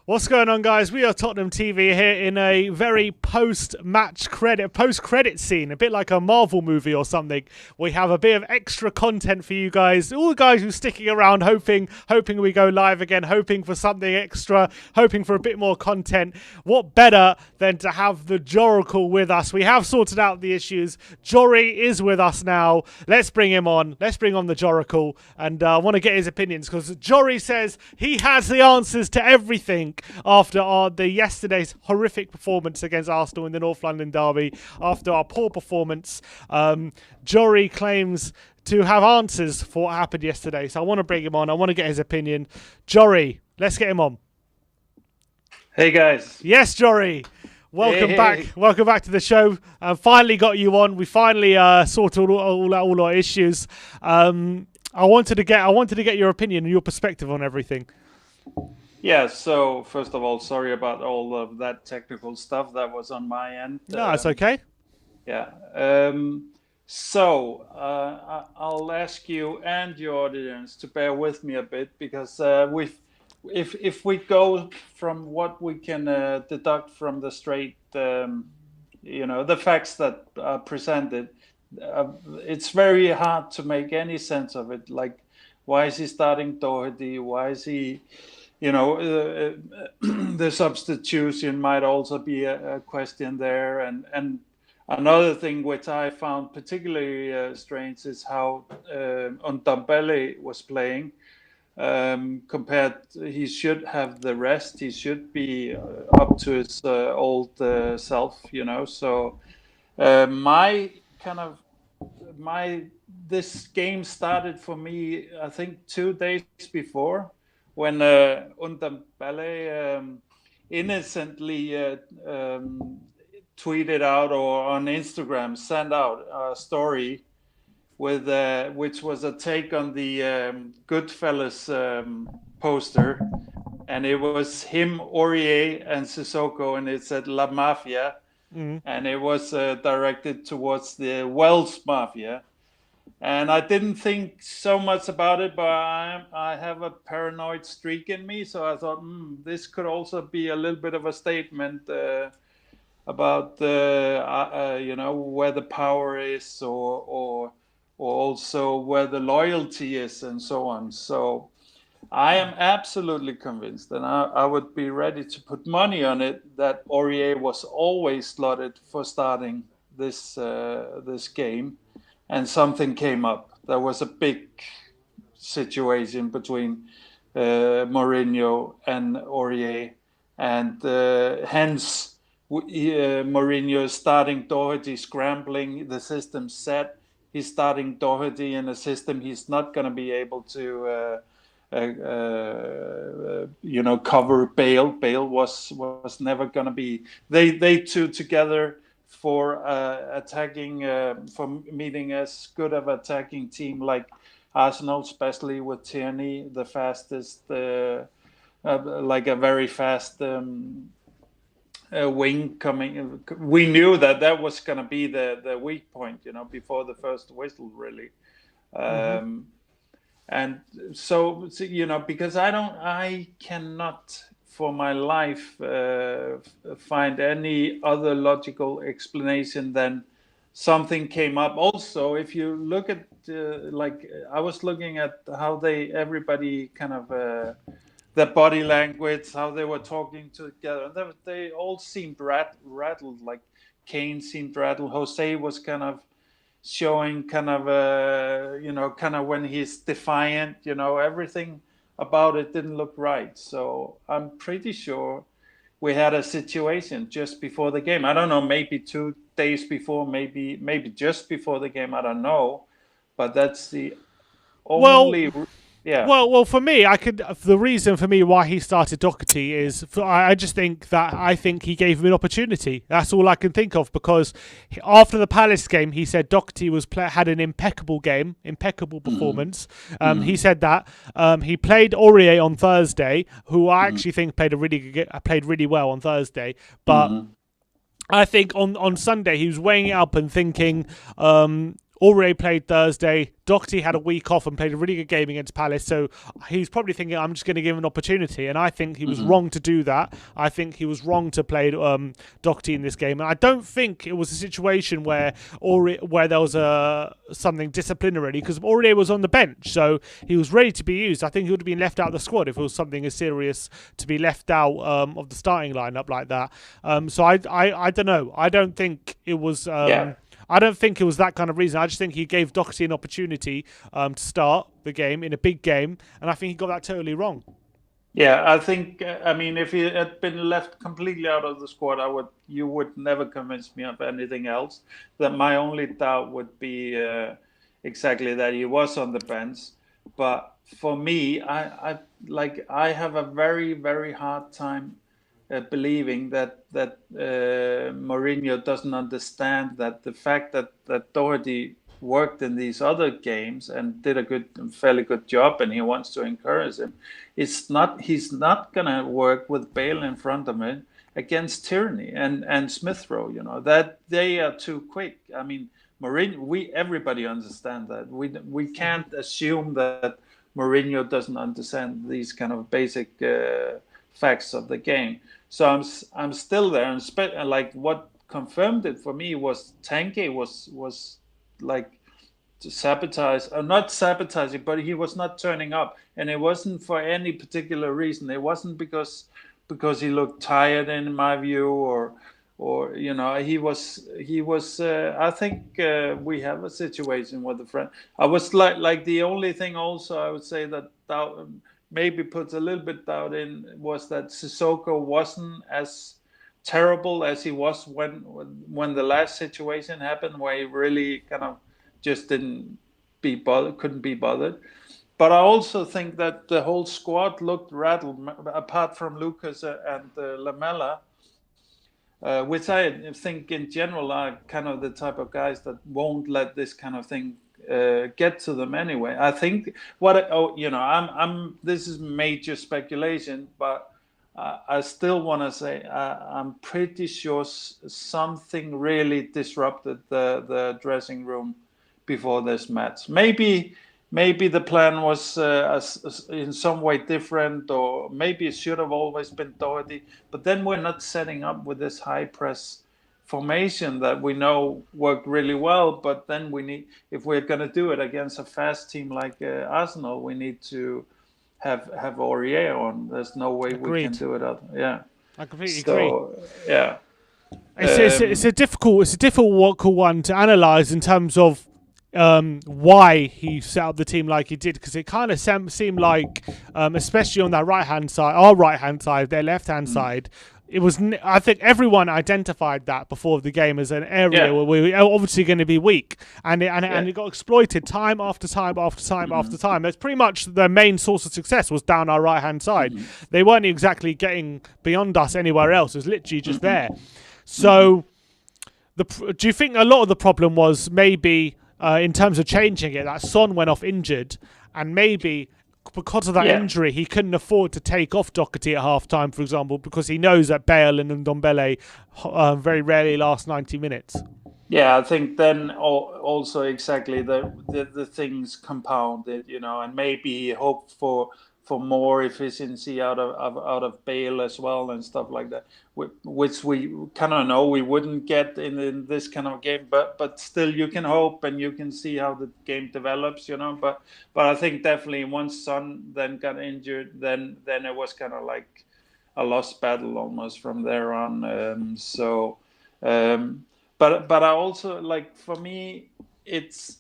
What's going on, guys? We are Tottenham TV here in a very post-match post-credit scene, a bit like a Marvel movie or something. We have a bit of extra content for you guys, all the guys who are sticking around, hoping we go live again, hoping for something extra, hoping for a bit more content. What better than to have the JORRICLE with us? We have sorted out the issues. Jory is with us now. Let's bring him on. Let's bring on the JORRICLE, and I want to get his opinions because Jory says he has the answers to everything. After the yesterday's horrific performance against Arsenal in the North London derby, after our poor performance, Jory claims to have answers for what happened yesterday. So I want to bring him on. I want to get his opinion. Jory, let's get him on. Hey guys. Yes, Jory. Welcome back. Welcome back to the show. Finally got you on. We finally sorted all our issues. I wanted to get your opinion and your perspective on everything. Yeah, so first of all, sorry about all of that technical stuff that was on my end. No, it's okay. Yeah. I'll ask you and your audience to bear with me a bit because if we go from what we can deduct from the straight, the facts that are presented, it's very hard to make any sense of it. Like, why is he starting Doherty? Why is he... the substitution might also be a question there. And another thing which I found particularly strange is how Ndombele was playing. He should have the rest. He should be up to his old self, So this game started for me, I think, 2 days before, when Ndombele innocently tweeted out or on Instagram sent out a story with which was a take on the Goodfellas poster, and it was him, Aurier, and Sissoko, and it said La Mafia, and it was directed towards the Welsh Mafia. And I didn't think so much about it, but I have a paranoid streak in me. So I thought, this could also be a little bit of a statement about where the power is, or also where the loyalty is, and so on. So I am absolutely convinced, and I would be ready to put money on it, that Aurier was always slotted for starting this game. And something came up. There was a big situation between Mourinho and Aurier, and hence Mourinho is starting Doherty, scrambling. The system set. He's starting Doherty in a system he's not going to be able to, cover Bale. Bale was never going to be. They two together. For attacking, for meeting as good of attacking team like Arsenal, especially with Tierney, the fastest, like a very fast wing coming. We knew that was going to be the weak point, before the first whistle, really. And so, because I cannot for my life find any other logical explanation than something came up. Also, if you look at I was looking at how everybody kind of their body language, how they were talking together, and they all seemed rattled. Like Kane seemed rattled. Jose was kind of showing kind of when he's defiant, everything about it didn't look right. So I'm pretty sure we had a situation just before the game. I don't know, maybe 2 days before, maybe just before the game. I don't know, but that's the only. Well, for me, the reason for me why he started Doherty is I just think he gave him an opportunity. That's all I can think of, because after the Palace game, he said Doherty had an impeccable game, impeccable performance. He said that he played Aurier on Thursday, who I actually think played really well on Thursday, but. I think on Sunday he was weighing it up and thinking, Aurier played Thursday. Doherty had a week off and played a really good game against Palace, so he's probably thinking, I'm just going to give him an opportunity. And I think he was wrong to do that. I think he was wrong to play Doherty in this game. And I don't think it was a situation where there was something disciplinary, because Aurier was on the bench, so he was ready to be used. I think he would have been left out of the squad if it was something as serious to be left out of the starting lineup like that. So I don't know. I don't think it was. Yeah. I don't think it was that kind of reason. I just think he gave Doherty an opportunity to start the game in a big game, and I think he got that totally wrong. Yeah, I think, I mean, if he had been left completely out of the squad, you would never convince me of anything else. That my only doubt would be exactly that he was on the bench. But for me, I have a very, very hard time believing that Mourinho doesn't understand that the fact that Doherty worked in these other games and did a fairly good job, and he wants to encourage him. He's not gonna work with Bale in front of him against Tierney and Smith Rowe. You know that they are too quick. I mean, Mourinho. Everybody understand that. We can't assume that Mourinho doesn't understand these kind of basic facts of the game. So I'm still there, and like what confirmed it for me was Tanke was like to sabotage, or not sabotaging, but he was not turning up, and it wasn't for any particular reason. It wasn't because he looked tired, in my view, or you know, he was. I think we have a situation with the friend. I was like the only thing also I would say that maybe puts a little bit doubt in was that Sissoko wasn't as terrible as he was when the last situation happened, where he really kind of just couldn't be bothered. But I also think that the whole squad looked rattled, apart from Lucas and Lamela, which I think in general are kind of the type of guys that won't let this kind of thing get to them anyway. I think this is major speculation, but I still want to say I'm pretty sure something really disrupted the dressing room before this match. Maybe the plan was in some way different, or maybe it should have always been Doherty. But then we're not setting up with this high press formation that we know worked really well. But then if we're going to do it against a fast team like Arsenal, we need to have Aurier on. There's no way we can do it. Yeah, I completely agree. Yeah, it's a difficult one to analyze in terms of why he set up the team like he did, because it kind of seemed like, especially on that our right hand side, their left hand side, it was. I think everyone identified that before the game as an area where we were obviously going to be weak, and it got exploited time after time after time after time. That's pretty much the main source of success, was down our right hand side. They weren't exactly getting beyond us anywhere else. It was literally just there. So, do you think a lot of the problem was maybe in terms of changing it, that Son went off injured, and maybe because of that injury, he couldn't afford to take off Doherty at half-time, for example, because he knows that Bale and Ndombele very rarely last 90 minutes. Yeah, I think then also exactly the things compounded, you know, and maybe he hoped for more efficiency out of Bale as well and stuff like that, which we kind of know we wouldn't get in this kind of game. But still, you can hope, and you can see how the game develops, you know. But I think definitely once Son then got injured, then it was kind of like a lost battle almost from there on. But I also, like, for me, it's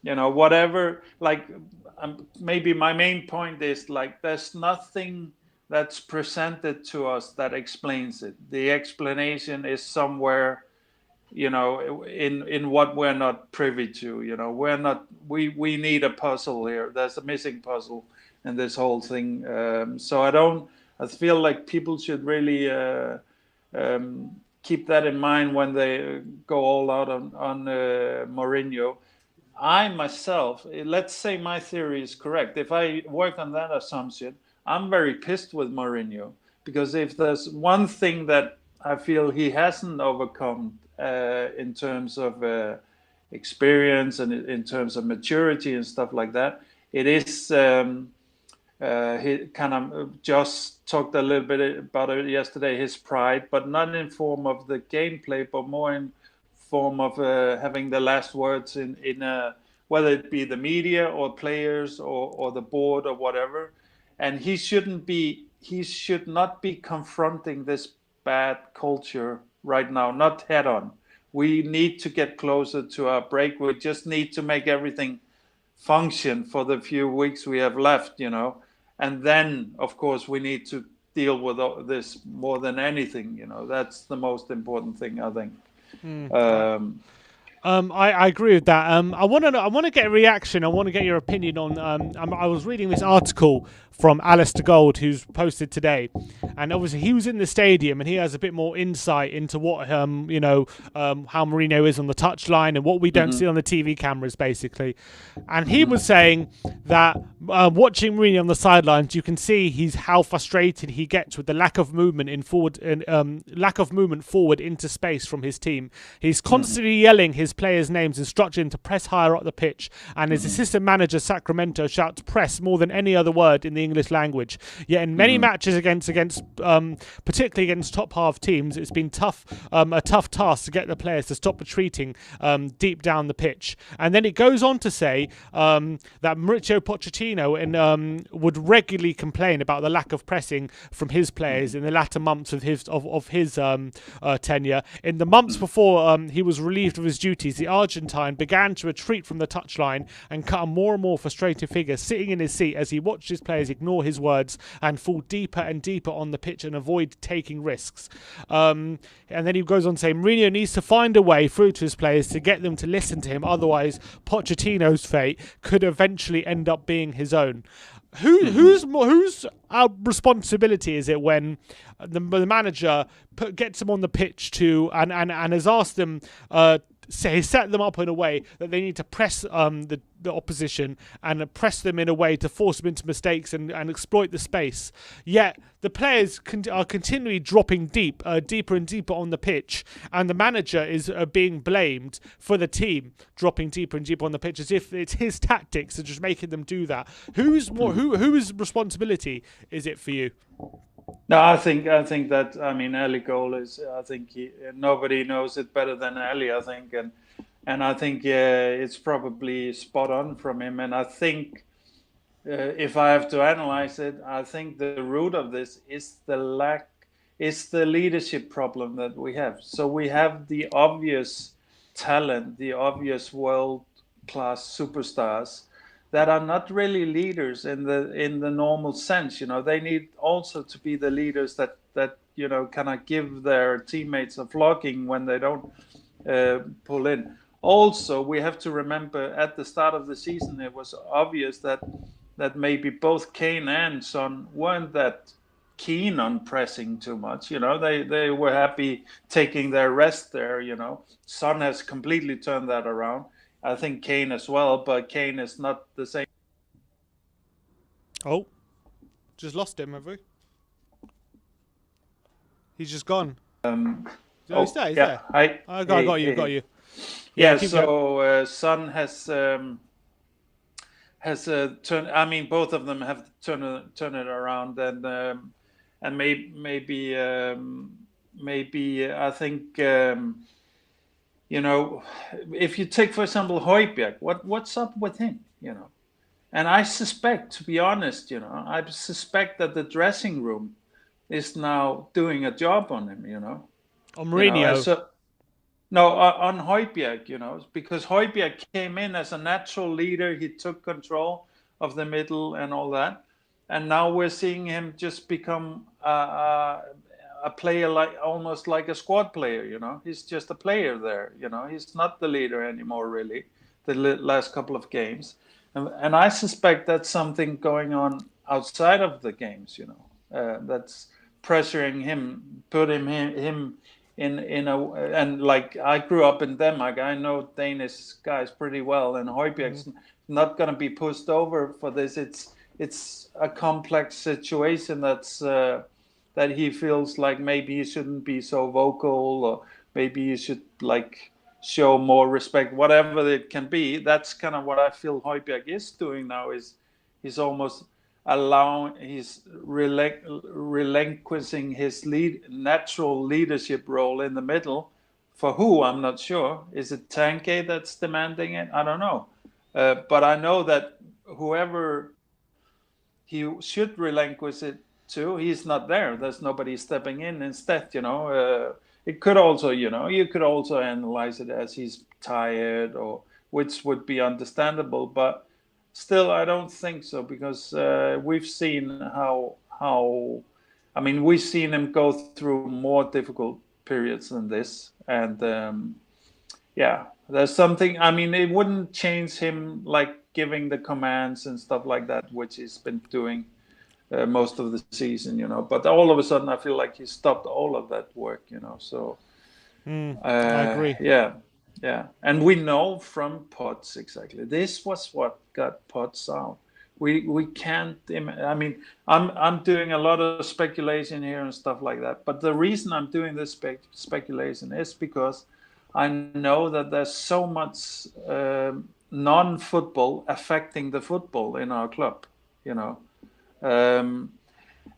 whatever, like, maybe my main point is, like, there's nothing that's presented to us that explains it. The explanation is somewhere, you know, in what we're not privy to. You know, we need a puzzle here. There's a missing puzzle in this whole thing. I feel like people should really keep that in mind when they go all out on Mourinho. I myself, let's say my theory is correct. If I work on that assumption, I'm very pissed with Mourinho, because if there's one thing that I feel he hasn't overcome in terms of experience and in terms of maturity and stuff like that. It is he kind of just talked a little bit about it yesterday, his pride, but not in form of the gameplay, but more in form of having the last words in whether it be the media or players or the board or whatever. And he should not be confronting this bad culture right now, not head on. We need to get closer to our break. We just need to make everything function for the few weeks we have left, and then of course we need to deal with this more than anything. That's the most important thing, I think. I agree with that. I want to get a reaction. I want to get your opinion on. I was reading this article from Alistair Gold, who's posted today, and obviously he was in the stadium and he has a bit more insight into what how Mourinho is on the touchline and what we don't see on the TV cameras, basically. And he was saying that watching Mourinho on the sidelines, you can see how frustrated he gets with the lack of movement forward into space from his team. He's constantly yelling his players' names, instructing them to press higher up the pitch, and his assistant manager Sacramento shouts press more than any other word in the English language. Yet in many matches against particularly against top half teams, it's been a tough task to get the players to stop retreating deep down the pitch. And then it goes on to say that Mauricio Pochettino would regularly complain about the lack of pressing from his players in the latter months of his tenure. In the months before he was relieved of his duties, the Argentine began to retreat from the touchline and cut a more and more frustrated figure, sitting in his seat as he watched his players ignore his words and fall deeper and deeper on the pitch and avoid taking risks. And then he goes on to say Mourinho needs to find a way through to his players to get them to listen to him, otherwise Pochettino's fate could eventually end up being his own. Whose responsibility is it when the manager gets them on the pitch and has asked them set them up in a way that they need to press the opposition and press them in a way to force them into mistakes and exploit the space, yet the players are continually dropping deeper and deeper on the pitch, and the manager is being blamed for the team dropping deeper and deeper on the pitch as if it's his tactics and just making them do that. Whose responsibility is it for you? No, I think that Ali Cole is. I think nobody knows it better than Ali. I think, and I think it's probably spot on from him. And I think if I have to analyze it, I think the root of this is the leadership problem that we have. So we have the obvious talent, the obvious world-class superstars that are not really leaders in the normal sense. They need also to be the leaders that kind of give their teammates a flogging when they don't pull in. Also, we have to remember at the start of the season, it was obvious that maybe both Kane and Son weren't that keen on pressing too much. They were happy taking their rest there. Son has completely turned that around. I think Kane as well, but Kane is not the same. Oh, just lost him, have we? He's just gone. He's there. He's there. I got you. Yeah. So Son has turned. I mean, both of them have turned it around, and maybe I think. If you take, for example, Højbjerg, what's up with him? And I suspect, to be honest, I suspect that the dressing room is now doing a job on him. On Mourinho. On Højbjerg, because Højbjerg came in as a natural leader. He took control of the middle and all that, and now we're seeing him just become a player, almost like a squad player. He's just a player there. He's not the leader anymore, really, the last couple of games, and I suspect that's something going on outside of the games. That's pressuring him, putting him in a, and like I grew up in Denmark, I know Danish guys pretty well, and Højbjerg's not going to be pushed over for this. It's a complex situation that he feels like maybe he shouldn't be so vocal, or maybe he should show more respect, whatever it can be. That's kind of what I feel Højbjerg is doing now. Is he's almost he's relinquishing his natural leadership role in the middle. For who, I'm not sure. Is it Tanke that's demanding it? I don't know. But I know that whoever he should relinquish it to, he's not there. There's nobody stepping in instead, it could also, you could also analyze it as he's tired, or which would be understandable, but still I don't think so, because we've seen we've seen him go through more difficult periods than this, and there's something. It wouldn't change him like giving the commands and stuff like that, which he's been doing most of the season, But all of a sudden, I feel like he stopped all of that work, So I agree. Yeah, and we know from Potts exactly. This was what got Potts out. We can't. I'm doing a lot of speculation here and stuff like that. But the reason I'm doing this speculation is because I know that there's so much non-football affecting the football in our club,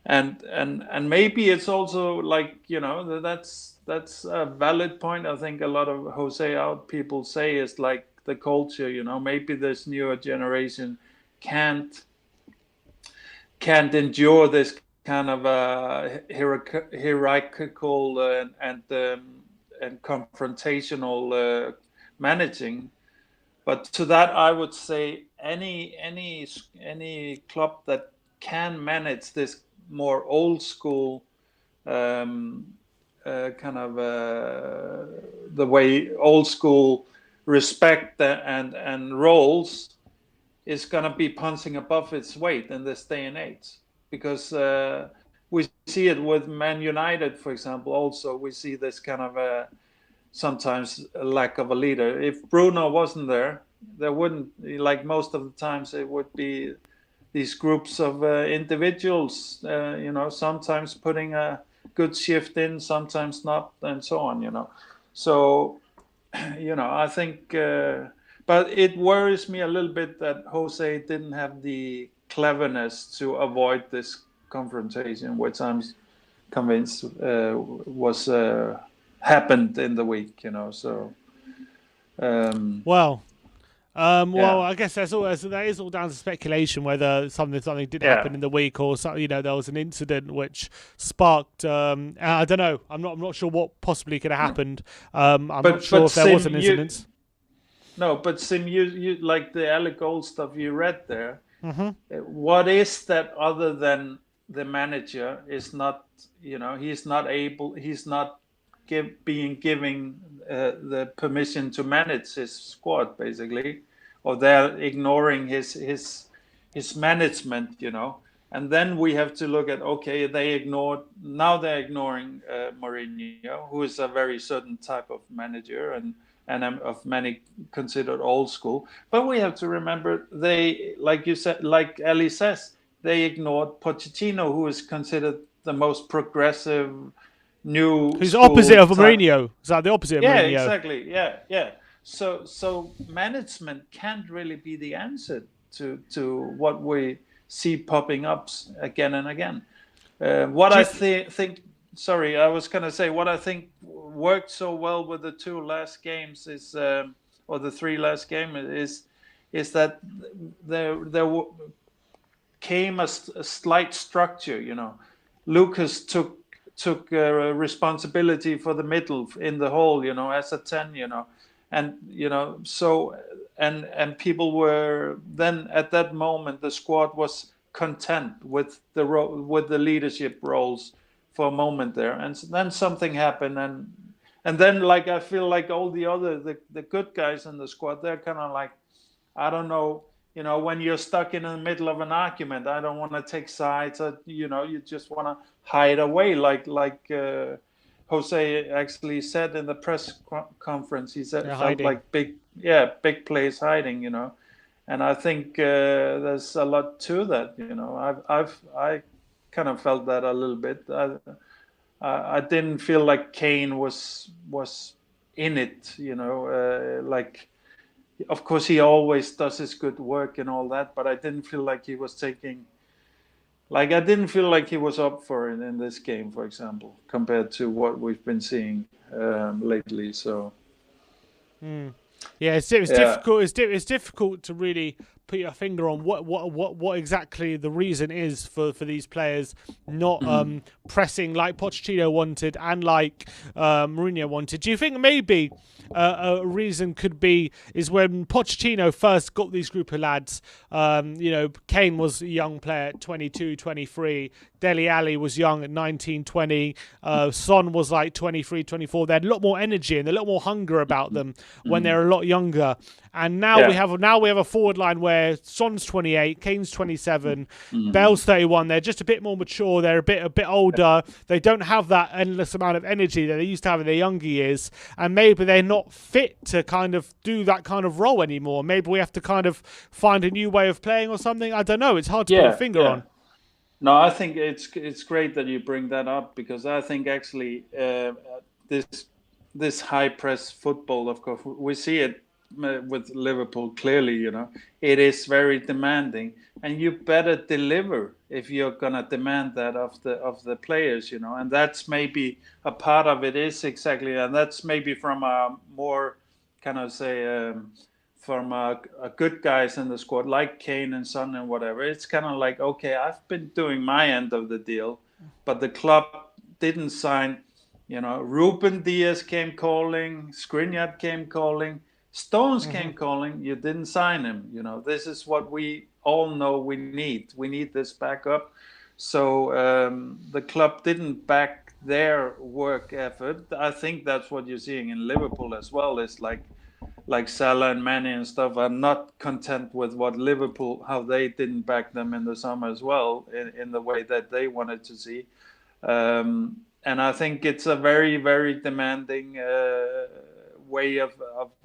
and maybe it's also like, that's a valid point. I think a lot of Jose out people say is like the culture, maybe this newer generation can't endure this kind of hierarchical and confrontational managing. But to that, I would say any club that can manage this more old school the way old school respect and roles is going to be punching above its weight in this day and age, because we see it with Man United, for example. Also, we see this kind of sometimes a lack of a leader. If Bruno wasn't there wouldn't, like most of the times, it would be these groups of individuals, sometimes putting a good shift in, sometimes not, and so on, So, I think, but it worries me a little bit that Jose didn't have the cleverness to avoid this confrontation, which I'm convinced was happened in the week, So, well, I guess that is all down to speculation whether something did happen in the week, or there was an incident which sparked. I don't know. I'm not sure what possibly could have happened. I'm not sure if there was an incident. No, but Sim, you like the Alec Gold stuff you read there. Mm-hmm. What is that other than the manager is not? He's not able. He's not giving the permission to manage his squad, basically, or they're ignoring his management, And then we have to look at, okay, they're ignoring Mourinho, who is a very certain type of manager and of many considered old school. But we have to remember, they, like you said, like Ellie says, they ignored Pochettino, who is considered the most progressive new. Who's opposite of Mourinho? Is that the opposite of Mourinho? Yeah, exactly. Yeah. So management can't really be the answer to what we see popping up again and again. What I think. Sorry, I was going to say what I think worked so well with the two last games is, or the three last games is that there came a slight structure. Lucas took responsibility for the middle in the whole, as a 10, and so and people were then at that moment, the squad was content with the leadership roles for a moment there, and then something happened, and then like I feel like all the other the good guys in the squad, they're kind of like, I don't know, when you're stuck in the middle of an argument, I don't want to take sides, you just want to hide away, like Jose actually said in the press conference. He said it felt like big players hiding, and I think there's a lot to that, I kind of felt that a little bit. I didn't feel like Kane was in it, you know, like, of course he always does his good work and all that, but I didn't feel like he was taking, like, I didn't feel like he was up for it in this game, for example, compared to what we've been seeing lately. So Yeah, it's yeah. difficult. It's difficult to really put your finger on what exactly the reason is for these players not pressing like Pochettino wanted and like Mourinho wanted. Do you think maybe a reason could be is when Pochettino first got these group of lads, you know, Kane was a young player at 22, 23. Dele Alli was young at 19, 20. Son was like 23, 24. They had a lot more energy and a lot more hunger about them when they're a lot younger. And now we Yeah. have a forward line where Son's 28, Kane's 27, Bale's 31. They're just a bit more mature. They're a bit older. They don't have that endless amount of energy that they used to have in their younger years. And maybe they're not fit to kind of do that kind of role anymore. Maybe we have to kind of find a new way of playing or something. I don't know. It's hard to put a Yeah. finger Yeah. on. No, I think it's great that you bring that up, because I think actually this this high press football, of course, we see it with Liverpool clearly. You know, it is very demanding, and you better deliver if you're gonna demand that of the players. You know, and that's maybe a part of it is exactly, and that's maybe from a more kind of say. From a good guys in the squad like Kane and Son and whatever, it's kind of like, okay, I've been doing my end of the deal, but the club didn't sign. You know, Ruben Diaz came calling, Skriniar came calling, Stones came calling. You didn't sign him. You know, this is what we all know we need. We need this backup. So the club didn't back their work effort. I think that's what you're seeing in Liverpool as well. Is like Salah and Mane and stuff are not content with what Liverpool, how they didn't back them in the summer as well, in the way that they wanted to see. And I think it's a very, very demanding way of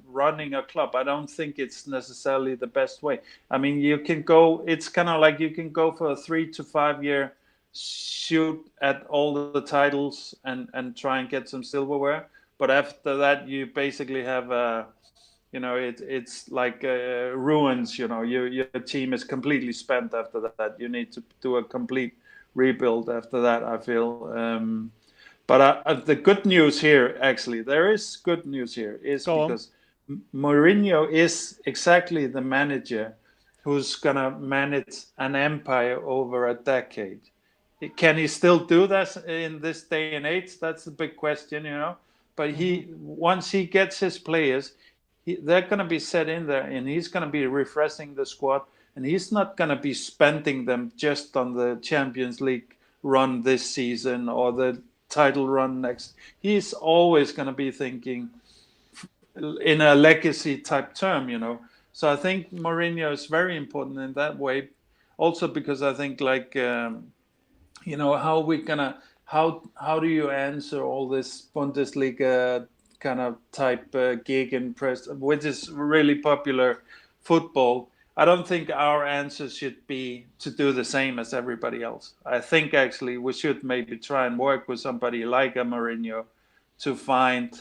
running a club. I don't think it's necessarily the best way. I mean, you can go, it's kind of like you can go for a 3 to 5 year shoot at all the titles and try and get some silverware. But after that, you basically have a, you know, it's like ruins. You know, your team is completely spent after that. You need to do a complete rebuild after that, I feel. But the good news here, actually, there is good news here, is Go on. because Mourinho is exactly the manager who's gonna manage an empire over a decade. Can he still do that in this day and age? That's the big question, you know. But once he gets his players, they're going to be set in there, and he's going to be refreshing the squad, and he's not going to be spending them just on the Champions League run this season or the title run next. He's always going to be thinking in a legacy type term, you know. So I think Mourinho is very important in that way, also because I think like. You know, how we gonna how do you answer all this Bundesliga kind of type gig and press, which is really popular football? I don't think our answer should be to do the same as everybody else. I think actually we should maybe try and work with somebody like a Mourinho to find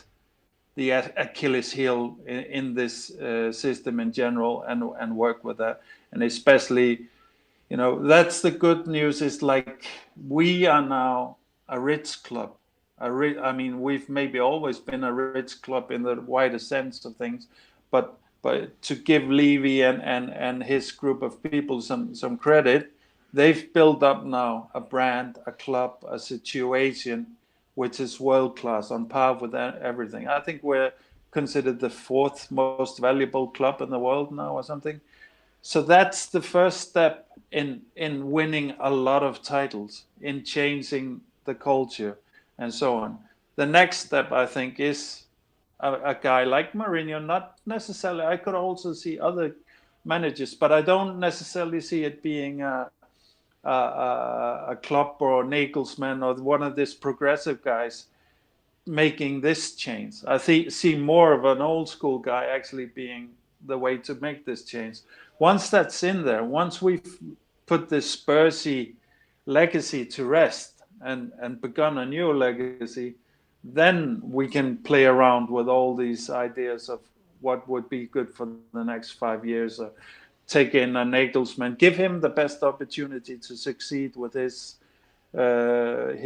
the Achilles heel in this system in general, and work with that, and especially, you know, that's the good news, is like we are now a rich club. I mean, we've maybe always been a rich club in the wider sense of things, but to give Levy and his group of people some credit, they've built up now a brand, a club, a situation which is world class, on par with everything. I think we're considered the fourth most valuable club in the world now, or something. So that's the first step in winning a lot of titles, in changing the culture, and so on. The next step, I think, is a guy like Mourinho. Not necessarily. I could also see other managers, but I don't necessarily see it being a Klopp or Nagelsmann or one of these progressive guys making this change. I see more of an old school guy actually being the way to make this change. Once that's in there, once we've put this Spursy legacy to rest and begun a new legacy, then we can play around with all these ideas of what would be good for the next 5 years. Take in a Nagelsmann, give him the best opportunity to succeed with his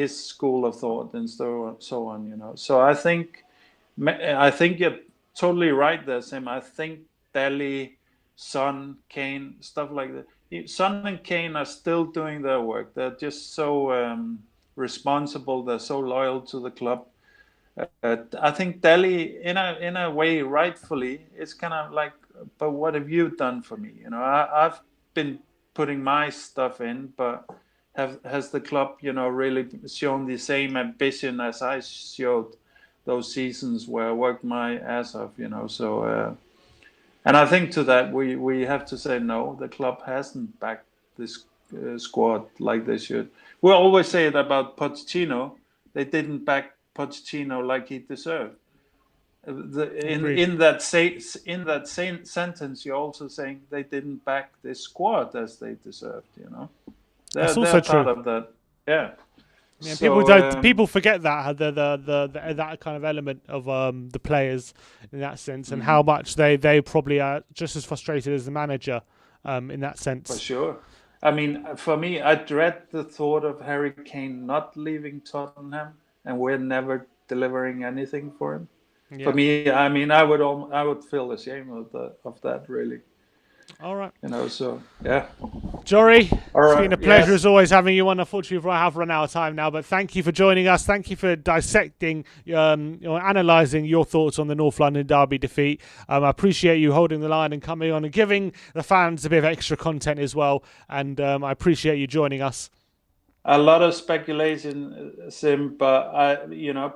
school of thought and so on. You know, so I think you're totally right there, Sim. I think Delhi, Son, Kane, stuff like that. Son and Kane are still doing their work. They're just so responsible. They're so loyal to the club. I think Delhi, in a way, rightfully, is kind of like, but what have you done for me? You know, I've been putting my stuff in, but has the club, you know, really shown the same ambition as I showed those seasons where I worked my ass off? You know, so and I think to that we have to say no. The club hasn't backed this squad like they should. We always say it about Pochettino. They didn't back Pochettino like he deserved. In that same sentence, you're also saying they didn't back this squad as they deserved. You know, that's also true. Part of that. Yeah. Yeah, so, people forget that that kind of element of the players in that sense, and how much they probably are just as frustrated as the manager in that sense. For sure. I mean, for me, I dread the thought of Harry Kane not leaving Tottenham, and we're never delivering anything for him. Yeah. For me, I mean, I would feel ashamed of that, really. All right. You know, so yeah. Jorri, it's been a pleasure as always having you on. Unfortunately, I have run out of time now, but thank you for joining us. Thank you for dissecting, analysing your thoughts on the North London derby defeat. I appreciate you holding the line and coming on and giving the fans a bit of extra content as well. And I appreciate you joining us. A lot of speculation, Sim, but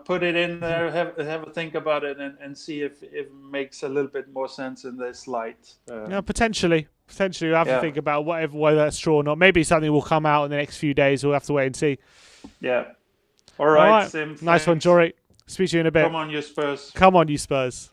put it in there, have a think about it, and see if it makes a little bit more sense in this light. Potentially, we'll have to think about whether that's true or not. Maybe something will come out in the next few days. We'll have to wait and see. Yeah. All right, Sim. Nice one, Jorri. Speak to you in a bit. Come on, you Spurs. Come on, you Spurs.